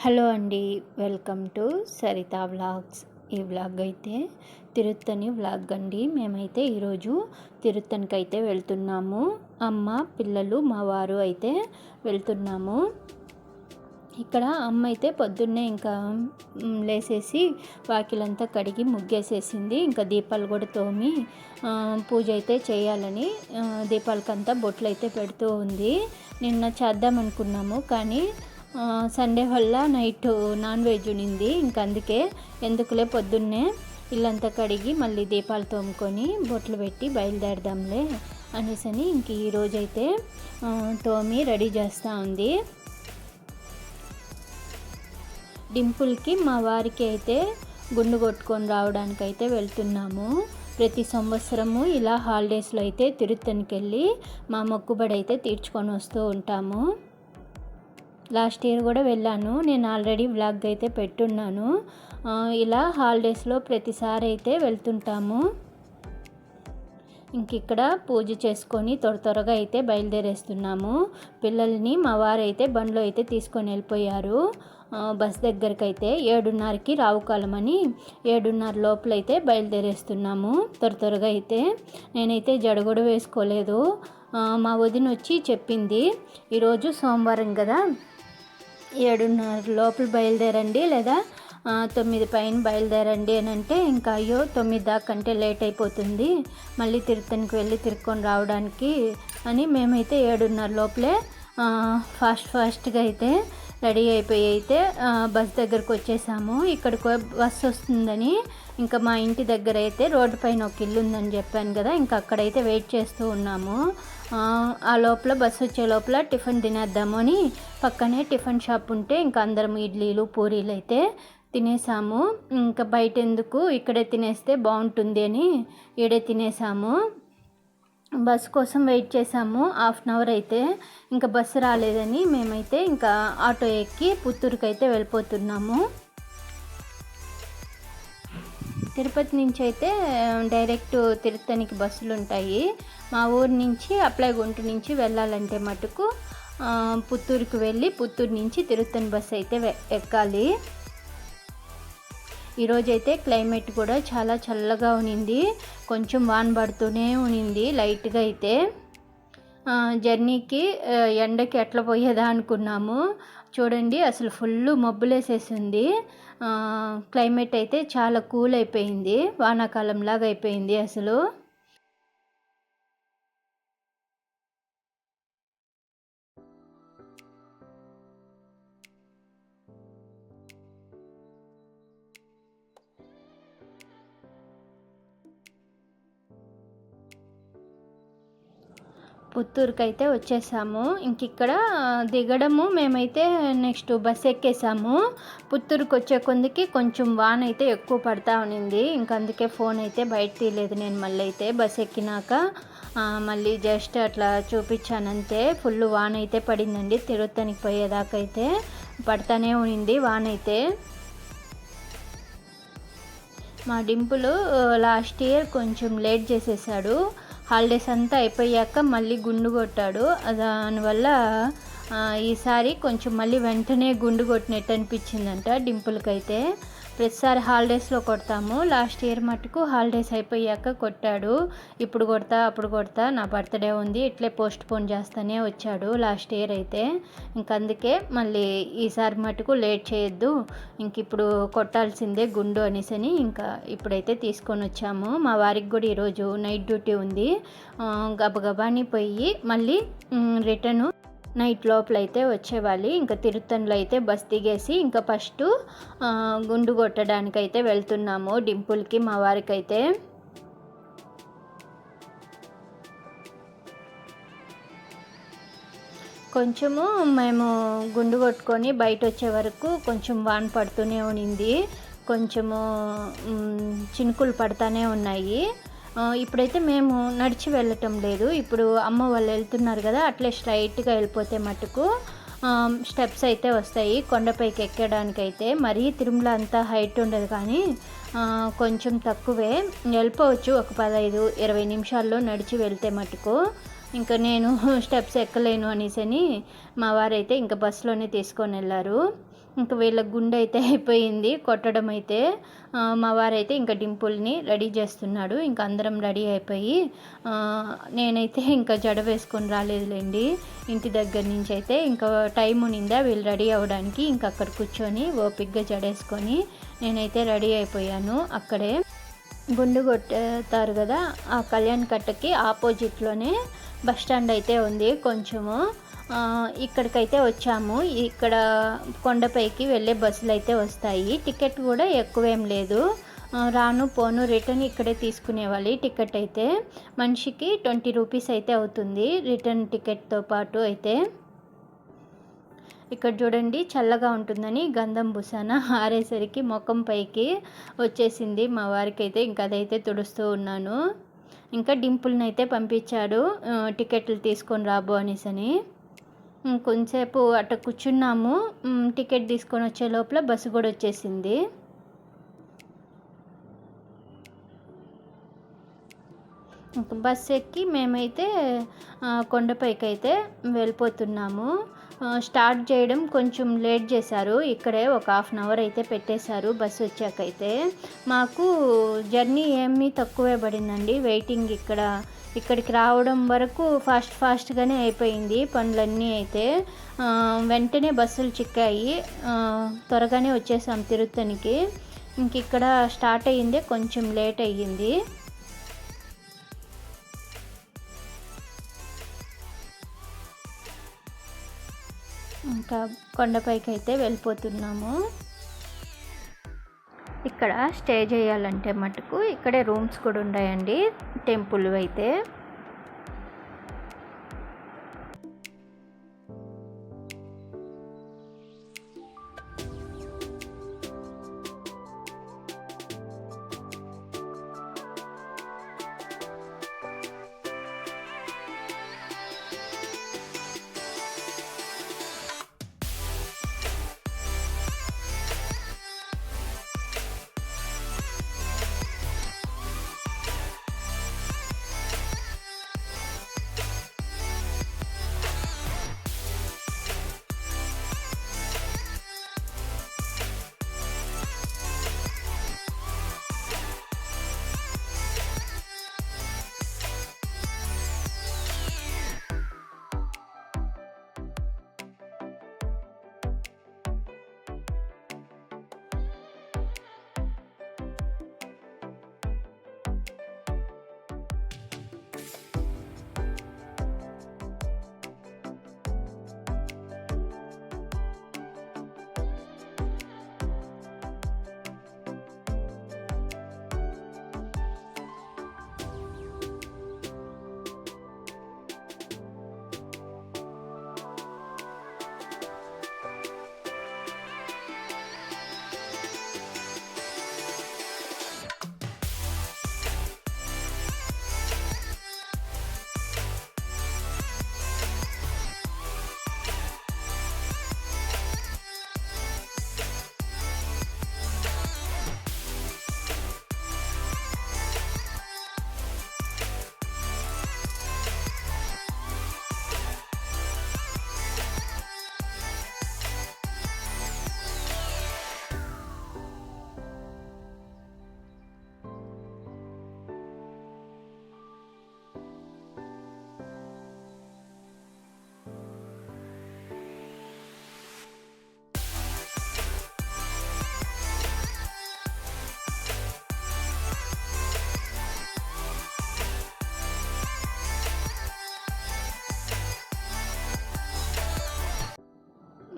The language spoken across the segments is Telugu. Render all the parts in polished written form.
హలో అండి, వెల్కమ్ టు సరిత వ్లాగ్స్. ఈ వ్లాగ్ అయితే తిరుత్తని వ్లాగ్ అండి. మేమైతే ఈరోజు తిరుత్తనికి అయితే వెళ్తున్నాము. అమ్మ, పిల్లలు, మా వారు అయితే వెళ్తున్నాము. ఇక్కడ అమ్మ అయితే పొద్దున్నే ఇంకా లేసేసి వాకిలంతా కడిగి ముగ్గేసేసింది. ఇంకా దీపాలు కూడా తోమి పూజ అయితే చేయాలని దీపాలకంతా బొట్లు అయితే పెడుతూ ఉంది. నిన్న చేద్దామనుకున్నాము, కానీ సండే వల్ల నైట్ నాన్ వెజ్ ఉనింది. ఇంక అందుకే ఎందుకులే పొద్దున్నే ఇల్లంతా కడిగి మళ్ళీ దీపాలు తోముకొని బొట్లు పెట్టి బయలుదేరదాంలే అనేసని ఇంక ఈరోజైతే తోమి రెడీ చేస్తూ ఉంది. డింపుల్కి మా వారికి అయితే గుండు కొట్టుకొని రావడానికి అయితే వెళ్తున్నాము. ప్రతి సంవత్సరము ఇలా హాలిడేస్లో అయితే తిరుత్తనికి వెళ్ళి మా మొక్కుబడి అయితే తీర్చుకొని వస్తూ ఉంటాము. లాస్ట్ ఇయర్ కూడా వెళ్ళాను, నేను ఆల్రెడీ వ్లాగ్ అయితే పెట్టున్నాను. ఇలా హాలిడేస్లో ప్రతిసారి అయితే వెళ్తుంటాము. ఇంక ఇక్కడ పూజ చేసుకొని త్వరగా అయితే బయలుదేరేస్తున్నాము. పిల్లల్ని మా వారైతే బండ్లో అయితే తీసుకొని వెళ్ళిపోయారు. బస్ దగ్గరికి అయితే 7:30కి రావుకాలం అని 7:30 లోపలైతే బయలుదేరేస్తున్నాము. త్వరగా అయితే నేనైతే జడ కూడా వేసుకోలేదు. మా వదిన వచ్చి చెప్పింది, ఈరోజు సోమవారం కదా, 7:30 లోపల బయలుదేరండి, లేదా 9 పైన బయలుదేరండి అని అంటే, ఇంకా అయ్యో 9 దాకా అంటే లేట్ అయిపోతుంది, మళ్ళీ తిరుత్తనికి వెళ్ళి తిరుక్కొని రావడానికి అని మేమైతే 7:30 లోపలే ఫాస్ట్గా అయితే రెడీ అయిపోయి అయితే బస్ దగ్గరకు వచ్చేసాము. ఇక్కడికి బస్సు వస్తుందని ఇంకా మా ఇంటి దగ్గర అయితే రోడ్డు పైన ఒక ఇల్లు ఉందని చెప్పాను కదా, ఇంకా అక్కడైతే వెయిట్ చేస్తూ ఉన్నాము. ఆ లోపల బస్సు వచ్చే లోపల టిఫిన్ తినేద్దాము అని పక్కనే టిఫిన్ షాప్ ఉంటే ఇంకా అందరం ఇడ్లీలు పూరీలు అయితే తినేసాము. ఇంకా బయట ఎందుకు, ఇక్కడే తినేస్తే బాగుంటుంది అని ఈడే తినేసాము. బస్ కోసం వెయిట్ చేసాము 1/2 అవర్ అయితే. ఇంకా బస్సు రాలేదని మేమైతే ఇంకా ఆటో ఎక్కి పుత్తూరుకి అయితే వెళ్ళిపోతున్నాము. తిరుపతి నుంచి అయితే డైరెక్ట్ తిరుత్తనికి బస్సులు ఉంటాయి. మా ఊరు నుంచి అప్లైగుంట నుంచి వెళ్ళాలంటే మటుకు పుత్తూరుకి వెళ్ళి పుత్తూరు నుంచి తిరుత్తని బస్సు అయితే ఎక్కాలి. ఈరోజైతే క్లైమేట్ కూడా చాలా చల్లగా ఉనింది, కొంచెం వాన పడుతూనే ఉనింది లైట్గా అయితే. జర్నీకి ఎండకి ఎట్లా పోయేదా అనుకున్నాము, చూడండి అసలు ఫుల్ మబ్బులేసేసింది. క్లైమేట్ అయితే చాలా కూల్ అయిపోయింది, వానాకాలం లాగా అయిపోయింది అసలు. పుత్తూరుకి అయితే వచ్చేసాము. ఇంక ఇక్కడ దిగడము మేమైతే నెక్స్ట్ బస్ ఎక్కేసాము. పుత్తూరుకి వచ్చే కొందికి కొంచెం వాన అయితే ఎక్కువ పడతా ఉన్నింది. ఇంక అందుకే ఫోన్ అయితే బయట తీయలేదు నేను. మళ్ళీ అయితే బస్ ఎక్కినాక మళ్ళీ జస్ట్ అట్లా చూపించానంతే. ఫుల్ వాన అయితే పడిందండి, తిరుత్తనికి పోయేదాకా అయితే పడతానే ఉన్నింది వాన అయితే. మా డింపులు లాస్ట్ ఇయర్ కొంచెం లేట్ చేసేసాడు, హాలిడేస్ అంతా అయిపోయాక మళ్ళీ గుండు కొట్టాడు. దానివల్ల ఈసారి కొంచెం మళ్ళీ వెంటనే గుండు కొట్టినట్టు అనిపించిందంట డింపుల్కైతే. ప్రతిసారి హాలిడేస్లో కొడతాము, లాస్ట్ ఇయర్ మటుకు హాలిడేస్ అయిపోయాక కొట్టాడు. ఇప్పుడు కొడతా అప్పుడు కొడతా, నా బర్త్డే ఉంది, ఇట్లే పోస్ట్ పోన్ చేస్తూనే వచ్చాడు లాస్ట్ ఇయర్ అయితే. ఇంక అందుకే మళ్ళీ ఈసారి మటుకు లేట్ చేయొద్దు, ఇంక ఇప్పుడు కొట్టాల్సిందే గుండు అనేసని ఇంకా ఇప్పుడైతే తీసుకొని వచ్చాము. మా వారికి కూడా ఈరోజు నైట్ డ్యూటీ ఉంది, గబగబాని పోయి మళ్ళీ రిటర్ను నైట్ లోపలైతే వచ్చేవాళ్ళు. ఇంకా తిరుత్తన్లో అయితే బస్ దిగేసి ఇంకా ఫస్ట్ గుండు కొట్టడానికైతే వెళ్తున్నాము డింపుల్కి మా వారికైతే. కొంచెము మేము గుండు కొట్టుకొని బయట వచ్చే వరకు కొంచెం వాన పడుతూనే ఉన్నింది, కొంచెము చినుకులు పడతానే ఉన్నాయి. ఇప్పుడైతే మేము నడిచి వెళ్ళటం లేదు, ఇప్పుడు అమ్మ వాళ్ళు వెళ్తున్నారు కదా, అట్లే స్ట్రైట్గా వెళ్ళిపోతే మటుకు స్టెప్స్ అయితే వస్తాయి కొండపైకి ఎక్కడానికైతే. మరీ తిరుమల అంతా హైట్ ఉండదు, కానీ కొంచెం తక్కువే వెళ్ళిపోవచ్చు, ఒక 15-20 నిమిషాల్లో నడిచి వెళ్తే మటుకు. ఇంకా నేను స్టెప్స్ ఎక్కలేను అనేసని మా వారైతే ఇంకా బస్సులోనే తీసుకొని వెళ్ళారు. ఇంక వీళ్ళ గుండె అయితే అయిపోయింది కొట్టడం అయితే. మా వారైతే ఇంకా డింపుల్ని రెడీ చేస్తున్నాడు. ఇంకా అందరం రెడీ అయిపోయి నేనైతే ఇంకా జడ వేసుకొని రాలేదులేండి ఇంటి దగ్గర నుంచి అయితే. ఇంకా టైం ఉన్నిందా వీళ్ళు రెడీ అవ్వడానికి. ఇంక అక్కడ కూర్చొని ఓపిక్గా జడేసుకొని నేనైతే రెడీ అయిపోయాను. అక్కడే గుండు కొట్టారు కదా, ఆ కళ్యాణ్ కట్టకి ఆపోజిట్లోనే బస్ స్టాండ్ అయితే ఉంది. కొంచెము ఇక్కడికైతే వచ్చాము. ఇక్కడ కొండపైకి వెళ్ళే బస్సులు అయితే వస్తాయి. టికెట్ కూడా ఎక్కువేం లేదు. రాను పోను రిటర్న్ ఇక్కడే తీసుకునేవాళ్ళు. టికెట్ అయితే మనిషికి 20 రూపీస్ అయితే అవుతుంది రిటర్న్ టికెట్తో పాటు అయితే. ఇక్కడ చూడండి చల్లగా ఉంటుందని గంధం బుసాన ఆరేసరికి ముఖం పైకి వచ్చేసింది మా వారికి అయితే. ఇంకా అదైతే తుడుస్తూ ఉన్నాను. ఇంకా డింపుల్ని అయితే పంపించాడు టికెట్లు తీసుకొని రాబో అనేసని. కొంచెంసేపు అట్ట కూర్చున్నాము. టికెట్ తీసుకొని వచ్చే లోపల బస్సు కూడా వచ్చేసింది. బస్సు ఎక్కి మేమైతే కొండపైకి అయితే వెళ్ళిపోతున్నాము. స్టార్ట్ చేయడం కొంచెం లేట్ చేశారు. ఇక్కడే ఒక 1/2 అవర్ అయితే పెట్టేశారు బస్సు వచ్చాకైతే. మాకు జర్నీ ఏమీ తక్కువే పడిందండి. వెయిటింగ్ ఇక్కడికి రావడం వరకు ఫాస్ట్గానే అయిపోయింది పనులన్నీ అయితే. వెంటనే బస్సులు చిక్కాయి. త్వరగానే వచ్చేసాం తిరుత్తనికి. ఇంక ఇక్కడ స్టార్ట్ అయ్యిందే కొంచెం లేట్ అయ్యింది. ఇంకా కొండపైకి అయితే వెళ్ళిపోతున్నాము. ఇక్కడ స్టే చేయాలంటే మటుకు ఇక్కడే రూమ్స్ కూడా ఉన్నాయండి టెంపుల్ అయితే.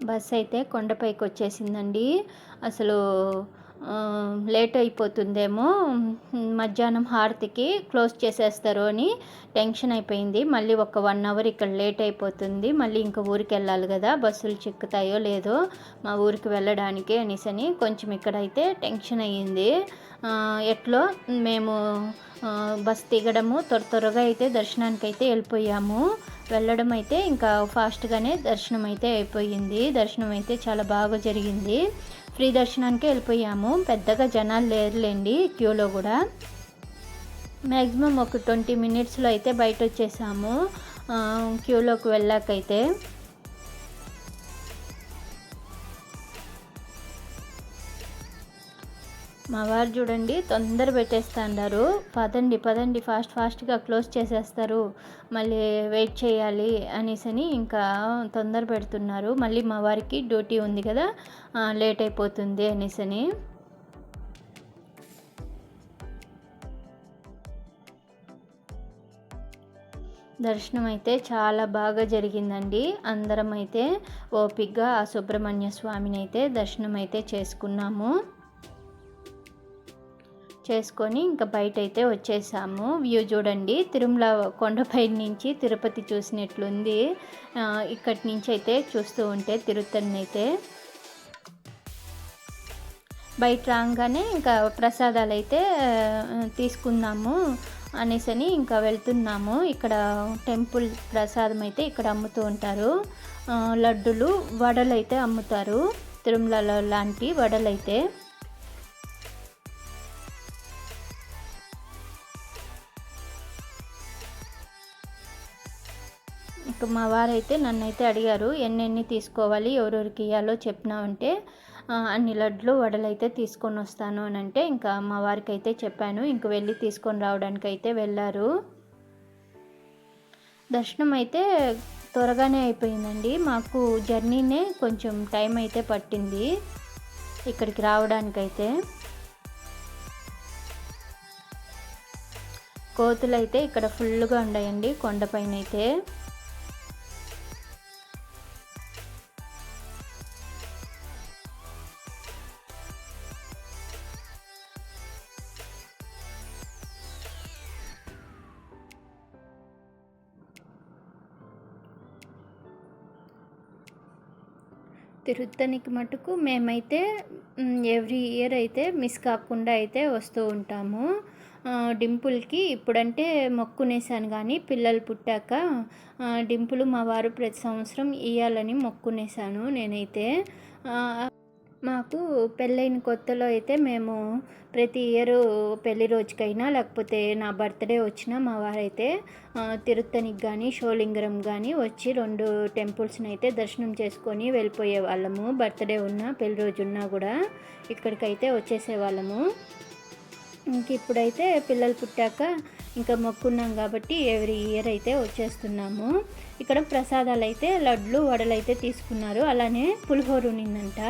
బస్ అయితే కొండపైకి వచ్చేసిందండి. అసలు లేట్ అయిపోతుందేమో, మధ్యాహ్నం హారతికి క్లోజ్ చేసేస్తారు అని టెన్షన్ అయిపోయింది. మళ్ళీ ఒక 1 అవర్ ఇక్కడ లేట్ అయిపోతుంది. మళ్ళీ ఇంకా ఊరికి వెళ్ళాలి కదా, బస్సులు చిక్కుతాయో లేదో మా ఊరికి వెళ్ళడానికి అనేసని కొంచెం ఇక్కడైతే టెన్షన్ అయ్యింది. ఎట్లో మేము బస్ దిగడము త్వరగా అయితే దర్శనానికి అయితే వెళ్ళిపోయాము. వెళ్ళడం అయితే ఇంకా ఫాస్ట్గానే దర్శనం అయితే అయిపోయింది. దర్శనం అయితే చాలా బాగా జరిగింది. ఫ్రీ దర్శనానికి వెళ్ళిపోయాము. పెద్దగా జనాలు లేరులేండి క్యూలో కూడా. మ్యాక్సిమం ఒక 20 మినిట్స్లో అయితే బయట వచ్చేసాము క్యూలోకి వెళ్ళాకైతే. మా వారు చూడండి తొందర పెట్టేస్తాండారు. పదండి పదండి ఫాస్ట్‌గా క్లోజ్ చేసేస్తారు. మళ్ళీ వెయిట్ చేయాలి అనేసని ఇంకా తొందర పెడుతున్నారు. మళ్ళీ మా వారికి డ్యూటీ ఉంది కదా! లేట్ అయిపోతుంది అనేసని. దర్శనం అయితే చాలా బాగా జరిగిందండి. అందరం అయితే ఓపికగా ఆ సుబ్రహ్మణ్య స్వామిని అయితే దర్శనం అయితే చేసుకున్నాము. చేసుకొని ఇంకా బయటైతే వచ్చేసాము. వ్యూ చూడండి, తిరుమల కొండపై నుంచి తిరుపతి చూసినట్లుంది. ఇక్కడి నుంచి అయితే చూస్తూ ఉంటే తిరుత్తణినైతే బయట రాగానే ఇంకా ప్రసాదాలు అయితే తీసుకుందాము అనేసని ఇంకా వెళ్తున్నాము. ఇక్కడ టెంపుల్ ప్రసాదం అయితే ఇక్కడ అమ్ముతూ ఉంటారు. లడ్డులు, వడలు అయితే అమ్ముతారు. తిరుమలలో లాంటి వడలైతే ఇక మా వారైతే నన్నైతే అడిగారు ఎన్నెన్ని తీసుకోవాలి, ఎవరెవరికి ఇవ్వాలో చెప్పినావంటే అన్ని లడ్లు వడలు అయితే తీసుకొని వస్తాను అని అంటే ఇంకా మా వారికి అయితే చెప్పాను. ఇంక వెళ్ళి తీసుకొని రావడానికి అయితే వెళ్ళారు. దర్శనం అయితే త్వరగానే అయిపోయిందండి. మాకు జర్నీనే కొంచెం టైం అయితే పట్టింది ఇక్కడికి రావడానికైతే. కోతులు అయితే ఇక్కడ ఫుల్గా ఉన్నాయండి కొండపైన అయితే. తిరుత్తనికి మటుకు మేమైతే ఎవ్రీ ఇయర్ అయితే మిస్ కాకుండా అయితే వస్తూ ఉంటాము. డింపుల్కి ఇప్పుడంటే మొక్కునేసాను కానీ పిల్లలు పుట్టాక డింపుల్ మా వారు ప్రతి సంవత్సరం ఇయ్యాలని మొక్కునేసాను నేనైతే. మాకు పెళ్ళైన కొత్తలో అయితే మేము ప్రతి ఇయర్ పెళ్లి రోజుకైనా లేకపోతే నా బర్త్డే వచ్చినా మా వారైతే తిరుత్తనికి కానీ షోలింగరం కానీ వచ్చి 2 టెంపుల్స్ని అయితే దర్శనం చేసుకొని వెళ్ళిపోయే వాళ్ళము. బర్త్డే ఉన్నా పెళ్లి రోజు ఉన్నా కూడా ఇక్కడికైతే వచ్చేసేవాళ్ళము. ఇంక ఇప్పుడైతే పిల్లలు పుట్టాక ఇంకా మొక్కున్నాం కాబట్టి ఎవ్రీ ఇయర్ అయితే వచ్చేస్తున్నాము. ఇక్కడ ప్రసాదాలు అయితే లడ్లు వడలు అయితే తీసుకున్నారు. అలానే పులిహోర ఉన్నిందంట.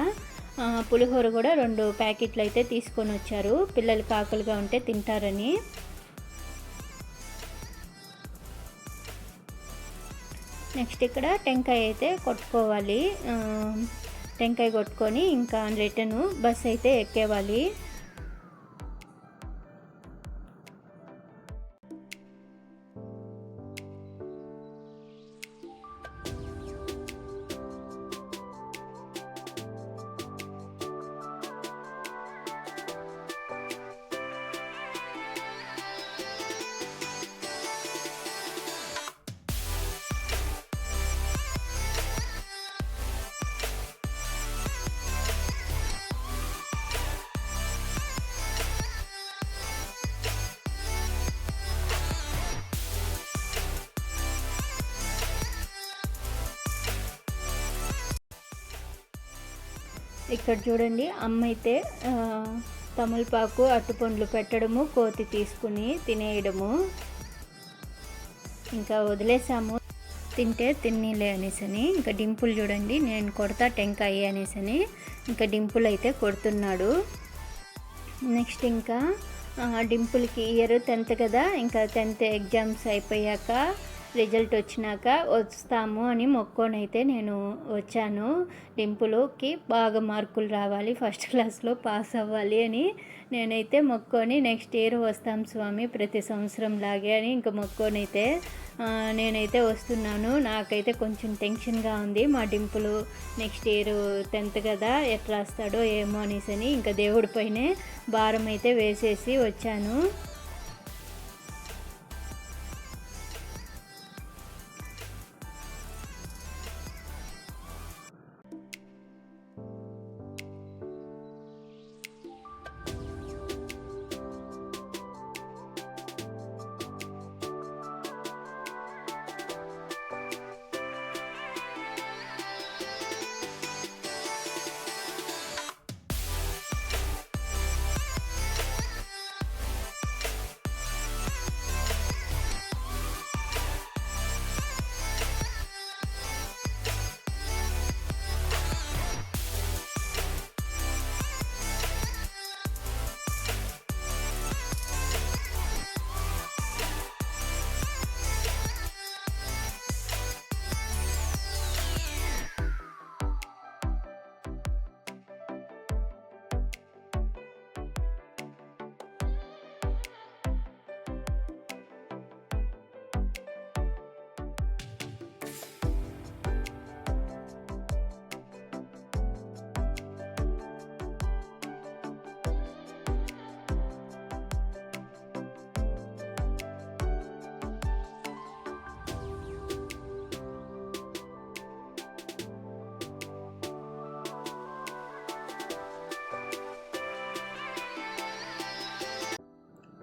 పులిహోర కూడా 2 ప్యాకెట్లు అయితే తీసుకొని వచ్చారు, పిల్లలకి ఆకలిగా ఉంటే తింటారని. నెక్స్ట్ ఇక్కడ టెంకాయ అయితే కొట్టుకోవాలి. టెంకాయ కొట్టుకొని ఇంకా రిటర్న్ బస్ అయితే ఎక్కేవాలి. ఇక్కడ చూడండి, అమ్మ అయితే తమలపాకు అరటిపండ్లు పెట్టడము, కోతి తీసుకుని తినేయడము. ఇంకా వదిలేసాము, తింటే తిన్నీలే అనేసని. ఇంకా డింపుల్ చూడండి, నేను కొడతా టెంకాయ అనేసని ఇంకా డింపుల్ అయితే కొడుతున్నాడు. నెక్స్ట్ ఇంకా డింపుల్కి ఇయర్ 10th కదా, ఇంకా 10th ఎగ్జామ్స్ అయిపోయాక రిజల్ట్ వచ్చినాక వస్తాము అని మొక్కొని అయితే నేను వచ్చాను. డింపుల్కి బాగా మార్కులు రావాలి, ఫస్ట్ క్లాస్లో పాస్ అవ్వాలి అని నేనైతే మొక్కొని నెక్స్ట్ ఇయర్ వస్తాం స్వామి ప్రతి సంవత్సరం లాగే అని ఇంకా మొక్కొని అయితే నేనైతే వస్తున్నాను. నాకైతే కొంచెం టెన్షన్గా ఉంది. మా డింపుల్ నెక్స్ట్ ఇయర్ 10th కదా, ఎట్లా వస్తాడో ఏమో అనేసి ఇంకా దేవుడి పైనే భారం అయితే వేసేసి వచ్చాను.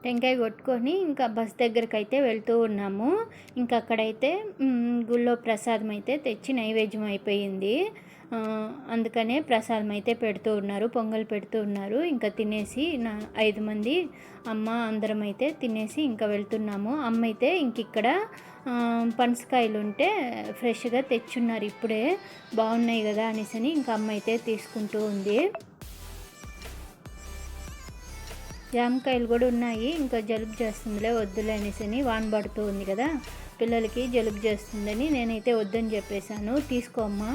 టెంకాయ కొట్టుకొని ఇంకా బస్ దగ్గరికి అయితే వెళ్తూ ఉన్నాము. ఇంకా అక్కడైతే గుళ్ళో ప్రసాదం అయితే తెచ్చి నైవేద్యం అయిపోయింది. అందుకనే ప్రసాదం అయితే పెడుతూ ఉన్నారు, పొంగల్ పెడుతూ ఉన్నారు. ఇంకా తినేసి 5 మంది అమ్మ అందరం అయితే తినేసి ఇంకా వెళ్తున్నాము. అమ్మ అయితే ఇంక ఇక్కడ పనసకాయలు ఉంటే ఫ్రెష్గా తెచ్చున్నారు, ఇప్పుడే బాగున్నాయి కదా అనేసి ఇంకా అమ్మ అయితే తీసుకుంటూ ఉంది. జామకాయలు కూడా ఉన్నాయి. ఇంకా జలుబు చేస్తుందిలే వద్దులే అనేసి, వాన పడుతూ ఉంది కదా పిల్లలకి జలుబు చేస్తుందని నేనైతే వద్దని చెప్పేశాను. తీసుకోమ్మా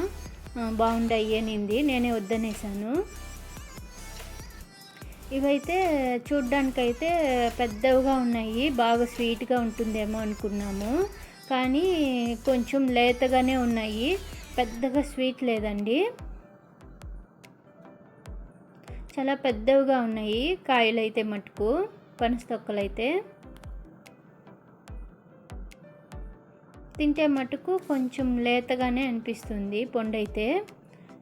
బాగుండాయి అనింది, నేనే వద్దనేసాను. ఇవైతే చూడ్డానికైతే పెద్దవిగా ఉన్నాయి, బాగా స్వీట్గా ఉంటుందేమో అనుకున్నాము, కానీ కొంచెం లేతగానే ఉన్నాయి, పెద్దగా స్వీట్ లేదండి. చాలా పెద్దవిగా ఉన్నాయి కాయలు అయితే మటుకు, పనస తొక్కలు అయితే తింటే మటుకు కొంచెం లేతగానే అనిపిస్తుంది. పండు అయితే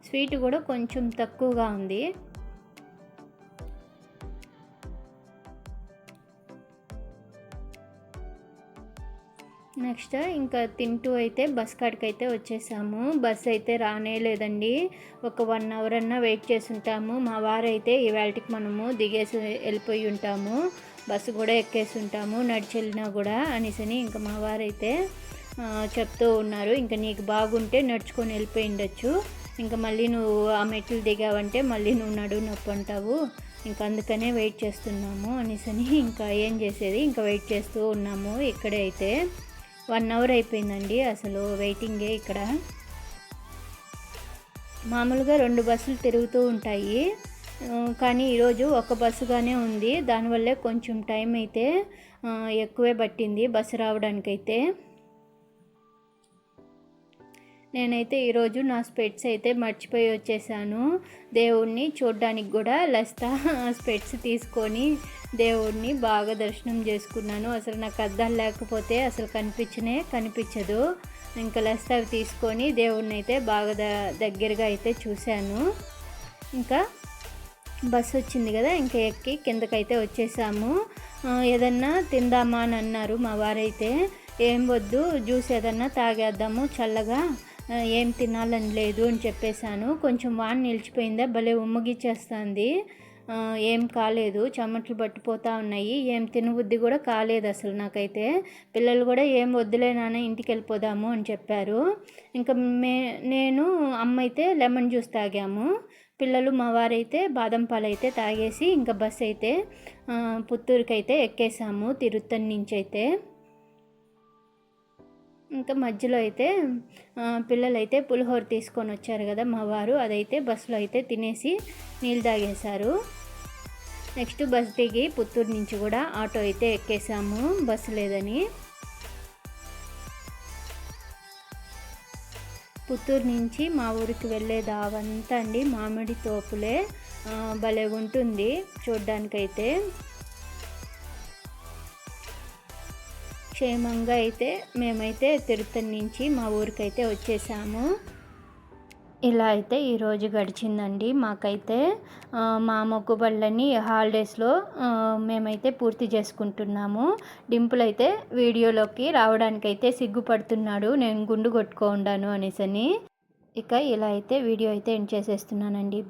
స్వీట్ కూడా కొంచెం తక్కువగా ఉంది. నెక్స్ట్ ఇంకా తింటూ అయితే బస్ కాడికి అయితే వచ్చేసాము. బస్ అయితే రానే లేదండి, ఒక 1 అవర్ అన్నా వెయిట్ చేసి ఉంటాము. మా వారైతే ఇవాళకి మనము దిగేసి వెళ్ళిపోయి ఉంటాము, బస్సు కూడా ఎక్కేసి ఉంటాము నడిచి వెళ్ళినా కూడా అనేసి ఇంకా మా వారైతే చెప్తూ ఉన్నారు. ఇంకా నీకు బాగుంటే నడుచుకొని వెళ్ళిపోయి ఉండొచ్చు, ఇంకా మళ్ళీ నువ్వు ఆ మెట్లు దిగావంటే మళ్ళీ నువ్వు నడువు నొప్పి అంటావు, ఇంకా అందుకనే వెయిట్ చేస్తున్నాము అనేసి ఇంకా ఏం చేసేది, ఇంకా వెయిట్ చేస్తూ ఉన్నాము. ఇక్కడే అయితే 1 అవర్ అయిపోయిందండి అసలు వెయిటింగే. ఇక్కడ మామూలుగా 2 బస్సులు తిరుగుతూ ఉంటాయి, కానీ ఈరోజు ఒక బస్సుగానే ఉంది. దానివల్లే కొంచెం టైం అయితే ఎక్కువే పట్టింది బస్సు రావడానికైతే. నేనైతే ఈరోజు నా స్పెట్స్ అయితే మర్చిపోయి వచ్చేసాను. దేవుణ్ణి చూడడానికి కూడా లస్తా స్పెట్స్ తీసుకొని దేవుణ్ణి బాగా దర్శనం చేసుకున్నాను. అసలు నాకు అద్దాలు లేకపోతే అసలు కనిపించదు. ఇంకా లస్తా తీసుకొని దేవుణ్ణి అయితే బాగా దగ్గరగా అయితే చూశాను. ఇంకా బస్సు వచ్చింది కదా, ఇంకా ఎక్కి కిందకైతే వచ్చేసాము. ఏదన్నా తిందామా అని అన్నారు మా వారైతే. ఏం వద్దు, జ్యూస్ ఏదన్నా తాగేద్దాము చల్లగా, ఏం తినాలని లేదు అని చెప్పేశాను. కొంచెం వాన నిలిచిపోయిందా, భలే ఉమ్మగిచ్చేస్తుంది, ఏం కాలేదు, చెమటలు పట్టిపోతూ ఉన్నాయి, ఏం తినబుద్ధి కూడా కాలేదు అసలు నాకైతే. పిల్లలు కూడా ఏం వద్దులే నాన్న ఇంటికి వెళ్ళిపోదాము అని చెప్పారు. ఇంకా నేను అమ్మ అయితే లెమన్ జ్యూస్ తాగాము, పిల్లలు మా వారైతే బాదం పాలు అయితే తాగేసి ఇంకా బస్ అయితే పుత్తూరుకి అయితే ఎక్కేసాము తిరుత్తని నుంచి అయితే. ఇంకా మధ్యలో అయితే పిల్లలైతే పులిహోర తీసుకొని వచ్చారు కదా మా వారు, అదైతే బస్సులో అయితే తినేసి నీళ్ళు తాగేశారు. నెక్స్ట్ బస్ దిగి పుత్తూరు నుంచి కూడా ఆటో అయితే ఎక్కేసాము, బస్సు లేదని. పుత్తూరు నుంచి మా ఊరికి వెళ్ళే దావంతా అండి మామిడి తోపులే, భలే ఉంటుంది చూడ్డానికైతే. క్షేమంగా అయితే మేమైతే తిరుపతి నుంచి మా ఊరికైతే వచ్చేసాము. ఇలా అయితే ఈరోజు గడిచిందండి మాకైతే. మా మొక్కుబళ్ళని హాలిడేస్లో మేమైతే పూర్తి చేసుకుంటున్నాము. డింపుల్ అయితే వీడియోలోకి రావడానికైతే సిగ్గుపడుతున్నాడు, నేను గుండు కొట్టుకోండాను అనేసి. ఇక ఇలా అయితే వీడియో అయితే ఎండ్ చేసేస్తున్నానండి.